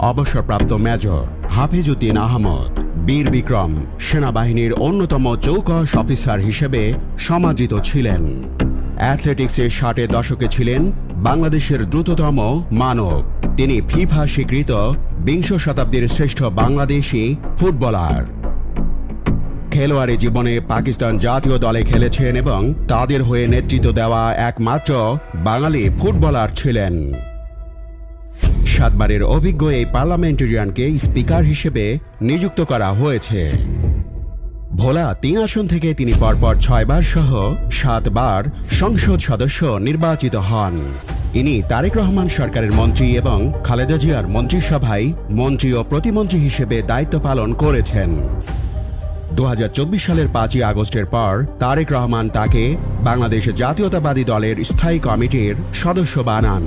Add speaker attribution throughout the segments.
Speaker 1: অবসরপ্রাপ্ত মেজর হাফিজউদ্দিন আহমদ বীর বিক্রম সেনাবাহিনীর অন্যতম চৌকস অফিসার হিসেবে সমাদৃত ছিলেন। অ্যাথলেটিক্সের 60-এর দশকে ছিলেন বাংলাদেশের দ্রুততম মানব। তিনি ফিফা স্বীকৃত বিংশ শতাব্দীর শ্রেষ্ঠ বাংলাদেশি ফুটবলার। খেলোয়াড়ি জীবনে পাকিস্তান জাতীয় দলে খেলেছেন এবং তাদের হয়ে নেতৃত্ব দেওয়া একমাত্র বাঙালি ফুটবলার ছিলেন। 7 বারের অভিজ্ঞ এই পার্লামেন্টেরিয়ানকে স্পিকার হিসেবে নিযুক্ত করা হয়েছে। ভোলা 3 আসন থেকে তিনি পরপর 6 বার সহ 7 বার সংসদ সদস্য নির্বাচিত হন। ইনি তারেক রহমান সরকারের মন্ত্রী এবং খালেদা জিয়ার মন্ত্রিসভায় মন্ত্রী ও প্রতিমন্ত্রী হিসেবে দায়িত্ব পালন করেছেন। 2024 সালের 5ই আগস্টের পর তারেক রহমান তাকে বাংলাদেশ জাতীয়তাবাদী দলের স্থায়ী কমিটির সদস্য বানান।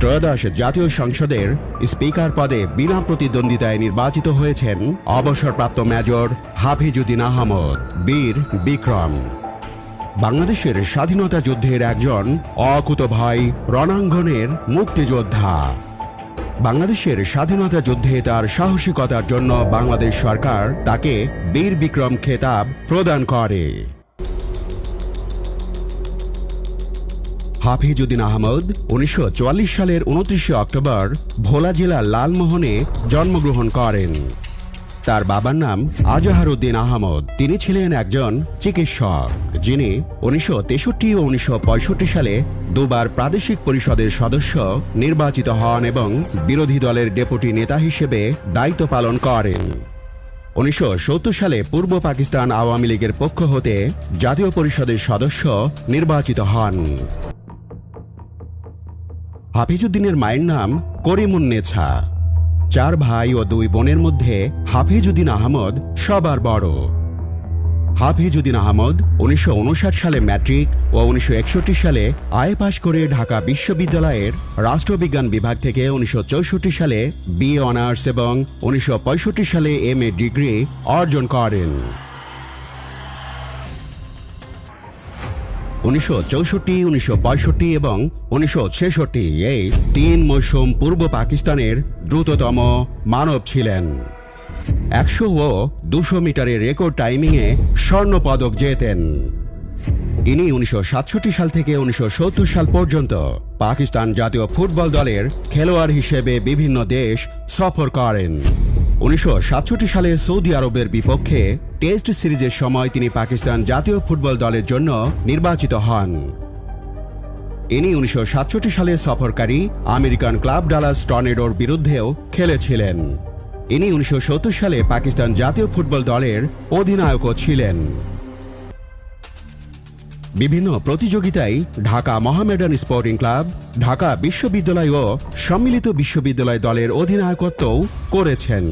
Speaker 1: ত্রয়োদশ জাতীয় সংসদের স্পিকার পদে বিনা প্রতিদ্বন্দ্বিতায় নির্বাচিত হয়েছেন অবসরপ্রাপ্ত মেজর হাফিজউদ্দিন আহমদ বীর বিক্রম। বাংলাদেশের স্বাধীনতা যুদ্ধের একজন অকুতোভয় রণাঙ্গনের মুক্তিযোদ্ধা। বাংলাদেশের স্বাধীনতা যুদ্ধে তার সাহসিকতার জন্য বাংলাদেশ সরকার তাকে বীর বিক্রম খেতাব প্রদান করে। হাফিজউদ্দিন আহমদ 1944 সালের 29 অক্টোবর ভোলা জেলার লালমোহনে জন্মগ্রহণ করেন। তার বাবার নাম আজহারউদ্দিন আহমদ। তিনি ছিলেন একজন চিকিৎসক, যিনি 1963 ও 1965 সালে 2 বার প্রাদেশিক পরিষদের সদস্য নির্বাচিত হন এবং বিরোধী দলের ডেপুটি নেতা হিসেবে দায়িত্ব পালন করেন। 1970 সালে পূর্ব পাকিস্তান আওয়ামী লীগের পক্ষ হতে জাতীয় পরিষদের সদস্য নির্বাচিত হন। হাফিজউদ্দিনের মায়ের নাম করিমুন্নেছা। 4 ভাই ও 2 বোনের মধ্যে হাফিজউদ্দিন আহমদ সবার বড়। হাফিজউদ্দিন আহমদ 1959 সালে ম্যাট্রিক ও 1961 সালে আইএ পাশ করে ঢাকা বিশ্ববিদ্যালয়ের রাষ্ট্রবিজ্ঞান বিভাগ থেকে 1964 সালে বিএ অনার্স এবং 1965 সালে এমএ ডিগ্রি অর্জন করেন। 1964, 1965 এবং 1966 এই 3 মৌসুম পূর্ব পাকিস্তানের দ্রুততম মানব ছিলেন। 100 ও 200 মিটারের রেকর্ড টাইমিংয়ে স্বর্ণ পদক জেতেন। ইনি 1967 সাল থেকে 1970 সাল পর্যন্ত পাকিস্তান জাতীয় ফুটবল দলের খেলোয়াড় হিসেবে বিভিন্ন দেশ সফর করেন। 1967 সালে সৌদি আরবের বিপক্ষে টেস্ট সিরিজের সময় তিনি পাকিস্তান জাতীয় ফুটবল দলের জন্য নির্বাচিত হন। ইনি 1967 সালে সফরকারী আমেরিকান ক্লাব ডালাস টর্নেডোর বিরুদ্ধেও খেলেছিলেন। ইনি 1970 সালে পাকিস্তান জাতীয় ফুটবল দলের অধিনায়কও ছিলেন। বিভিন্ন প্রতিযোগিতায় ঢাকা মোহামেডান স্পোর্টিং ক্লাব, ঢাকা বিশ্ববিদ্যালয় ও সম্মিলিত বিশ্ববিদ্যালয় দলের অধিনায়কত্বও করেছেন।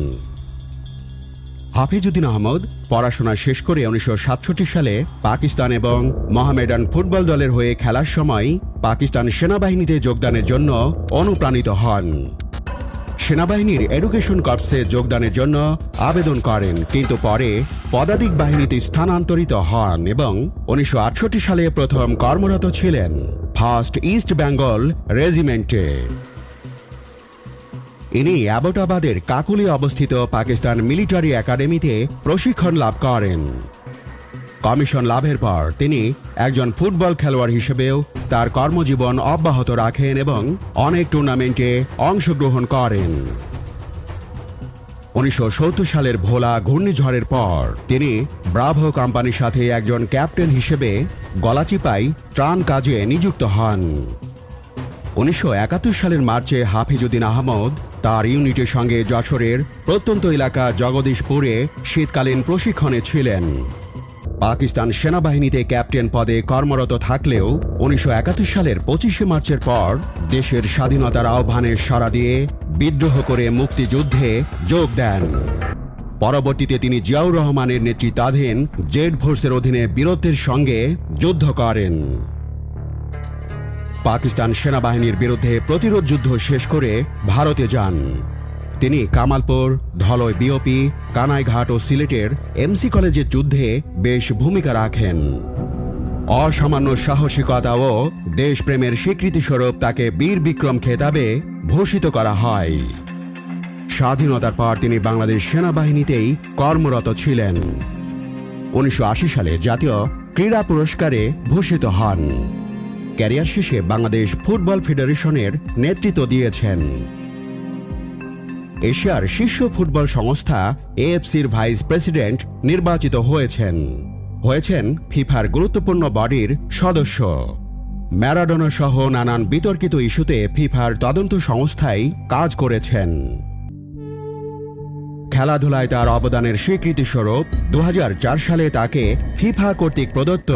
Speaker 1: হাফিজউদ্দিন আহমদ পড়াশোনা শেষ করে 1967 সালে পাকিস্তান এবং মোহামেডান ফুটবল দলের হয়ে খেলার সময় পাকিস্তান সেনাবাহিনীতে যোগদানের জন্য অনুপ্রাণিত হন। সেনাবাহিনীর এডুকেশন কর্পসে যোগদানের জন্য আবেদন করেন, কিন্তু পরে পদাতিক বাহিনীতে স্থানান্তরিত হন এবং 1968 সালে প্রথম কর্মরত ছিলেন ফার্স্ট ইস্ট বেঙ্গল রেজিমেন্টে। ইনি অ্যাবোটাবাদের কাকুলি অবস্থিত পাকিস্তান মিলিটারি একাডেমিতে প্রশিক্ষণ লাভ করেন। কমিশন লাভের পর তিনি একজন ফুটবল খেলোয়াড় হিসেবেও তার কর্মজীবন অব্যাহত রাখেন এবং অনেক টুর্নামেন্টে অংশগ্রহণ করেন। 1970 সালের ভোলা ঘূর্ণিঝড়ের পর তিনি ব্রাভো কোম্পানির সাথে একজন ক্যাপ্টেন হিসেবে গলাচিপায় ত্রাণ কাজে নিযুক্ত হন। 1971 সালের মার্চে হাফিজউদ্দিন আহমদ তার ইউনিটের সঙ্গে যশোরের প্রত্যন্ত এলাকা জগদীশপুরে শীতকালীন প্রশিক্ষণে ছিলেন। পাকিস্তান সেনাবাহিনীতে ক্যাপ্টেন পদে কর্মরত থাকলেও 1971 সালের 25শে মার্চের পর দেশের স্বাধীনতার আহ্বানের সাড়া দিয়ে বিদ্রোহ করে মুক্তিযুদ্ধে যোগ দেন। পরবর্তীতে তিনি জিয়াউর রহমানের নেতৃত্বাধীন জেড ফোর্সের অধীনে বীরত্বের সঙ্গে যুদ্ধ করেন। পাকিস্তান সেনাবাহিনীর বিরুদ্ধে প্রতিরোধ যুদ্ধ শেষ করে ভারতে যান। তিনি কামালপুর, ধলই বিওপি, কানাইঘাট ও সিলেটের এমসি কলেজের যুদ্ধে বেশ ভূমিকা রাখেন। অসামান্য সাহসিকতা ও দেশপ্রেমের স্বীকৃতিস্বরূপ তাকে বীর বিক্রম খেতাবে ভূষিত করা হয়। স্বাধীনতার পর তিনি বাংলাদেশ সেনাবাহিনীতেই কর্মরত ছিলেন। 1980 সালে জাতীয় ক্রীড়া পুরস্কারে ভূষিত হন। ক্যারিয়ার শেষে বাংলাদেশ ফুটবল ফেডারেশনের নেতৃত্ব দিয়েছেন। এশিয়ার শীর্ষ ফুটবল সংস্থা এএফসির ভাইস প্রেসিডেন্ট নির্বাচিত হয়েছেন ফিফার গুরুত্বপূর্ণ বডির সদস্য। ম্যারাডোনা সহ নানান বিতর্কিত ইস্যুতে ফিফার তদন্ত সংস্থায় কাজ করেছেন। খেলাধুলায় তার অবদানের স্বীকৃতিস্বরূপ 2004 সালে তাকে ফিফা কর্তৃক প্রদত্ত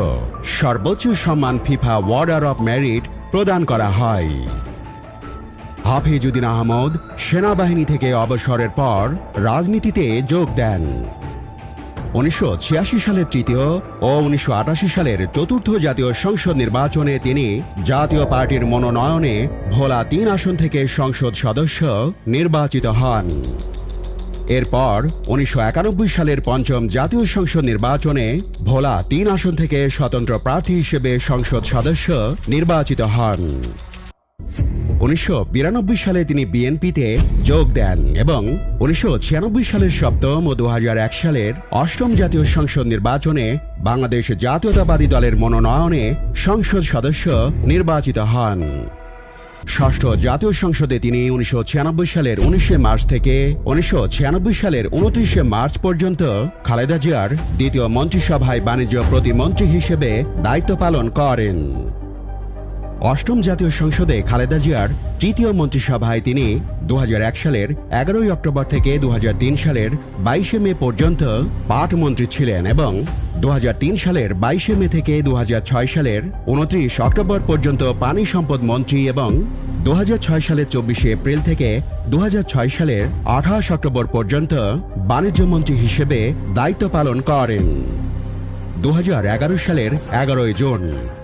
Speaker 1: সর্বোচ্চ সম্মান ফিফা অর্ডার অব মেরিট প্রদান করা হয়। হাফিজউদ্দিন আহমদ সেনাবাহিনী থেকে অবসরের পর রাজনীতিতে যোগ দেন। 1986 সালের তৃতীয় ও 1988 সালের চতুর্থ জাতীয় সংসদ নির্বাচনে তিনি জাতীয় পার্টির মনোনয়নে ভোলা 3 আসন থেকে সংসদ সদস্য নির্বাচিত হন। এরপর 1991 সালের পঞ্চম জাতীয় সংসদ নির্বাচনে ভোলা 3 আসন থেকে স্বতন্ত্র প্রার্থী হিসেবে সংসদ সদস্য নির্বাচিত হন। 1992 সালে তিনি বিএনপিতে যোগ দেন এবং 1996 সালের সপ্তম ও 2001 সালের অষ্টম জাতীয় সংসদ নির্বাচনে বাংলাদেশ জাতীয়তাবাদী দলের মনোনয়নে সংসদ সদস্য নির্বাচিত হন। ষষ্ঠ জাতীয় সংসদে তিনি 1996 সালের 19 মার্চ থেকে 1996 সালের 29 মার্চ পর্যন্ত খালেদা জিয়ার দ্বিতীয় মন্ত্রিসভায় বাণিজ্য প্রতিমন্ত্রী হিসেবে দায়িত্ব পালন করেন। অষ্টম জাতীয় সংসদে খালেদা জিয়ার তৃতীয় মন্ত্রিসভায় তিনি 2001 সালের 11 অক্টোবর থেকে 2003 সালের 22 মে পর্যন্ত পাটমন্ত্রী ছিলেন এবং 2003 সালের 22 মে থেকে 2006 সালের 29 অক্টোবর পর্যন্ত পানি সম্পদ মন্ত্রী এবং 2006 সালের 24 এপ্রিল থেকে 2006 সালের 28 অক্টোবর পর্যন্ত বাণিজ্য মন্ত্রী হিসেবে দায়িত্ব পালন করেন। 2011 সালের 11 জুন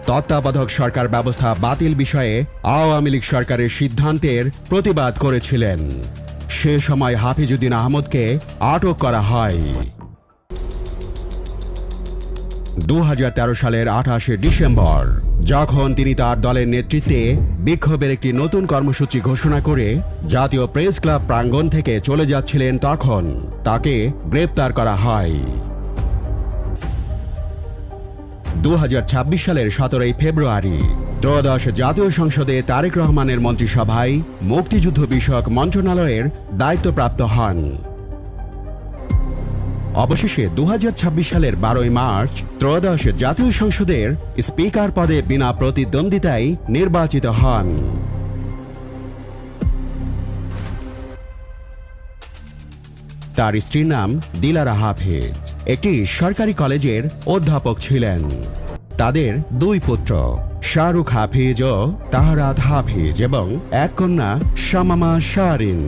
Speaker 1: তত্ত্বাবধায়ক সরকার ব্যবস্থা বাতিল বিষয়ে আওয়ামী লীগ সরকারের সিদ্ধান্তের প্রতিবাদ করেছিলেন। সে সময় হাফিজউদ্দিন আহমদকে আটক করা হয়। 2013 সালের 28 ডিসেম্বর যখন তিনি তার দলের নেতৃত্বে বিক্ষোভের একটি নতুন কর্মসূচি ঘোষণা করে জাতীয় প্রেস ক্লাব প্রাঙ্গণ থেকে চলে যাচ্ছিলেন, তখন তাকে গ্রেপ্তার করা হয়। 2026 সালের 17 ফেব্রুয়ারি ত্রয়োদশ জাতীয় সংসদে তারেক রহমানের মন্ত্রিসভায় মুক্তিযুদ্ধ বিষয়ক মন্ত্রণালয়ের দায়িত্বপ্রাপ্ত হন। অবশেষে 2026 সালের 12 মার্চ ত্রয়োদশ জাতীয় সংসদের স্পিকার পদে বিনা প্রতিদ্বন্দ্বিতায় নির্বাচিত হন। তার স্ত্রীর নাম দিলারা হাফিজ, একটি সরকারি কলেজের অধ্যাপক ছিলেন। তাদের 2 পুত্র, শাহরুখ হাফিজ ও তাহরাত হাফিজ এবং এক কন্যা শামামা শারিন।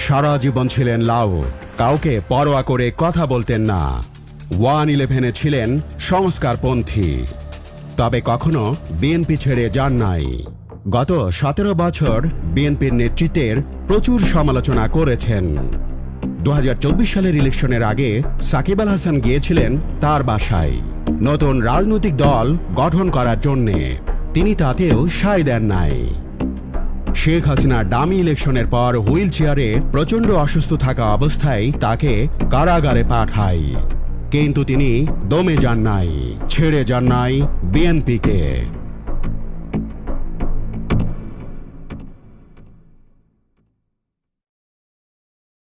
Speaker 1: সারা জীবন ছিলেন লাউড, কাউকে পরোয়া করে কথা বলতেন না। 111-এ ছিলেন সংস্কারপন্থী, তবে কখনো বিএনপি ছেড়ে যান নাই। গত 17 বছর বিএনপির নেতৃত্বের প্রচুর সমালোচনা করেছেন। 2024 সালের ইলেকশনের আগে সাকিব আল হাসান গিয়েছিলেন তার বাসায় নতুন রাজনৈতিক দল গঠন করার জন্যে, তিনি তাতেও সায় দেন নাই। শেখ হাসিনা ডামি ইলেকশনের পর হুইল চেয়ারে প্রচণ্ড অসুস্থ থাকা অবস্থায় তাকে কারাগারে পাঠায়, কিন্তু তিনি দমে যান নাই, ছেড়ে যান নাই বিএনপিকে।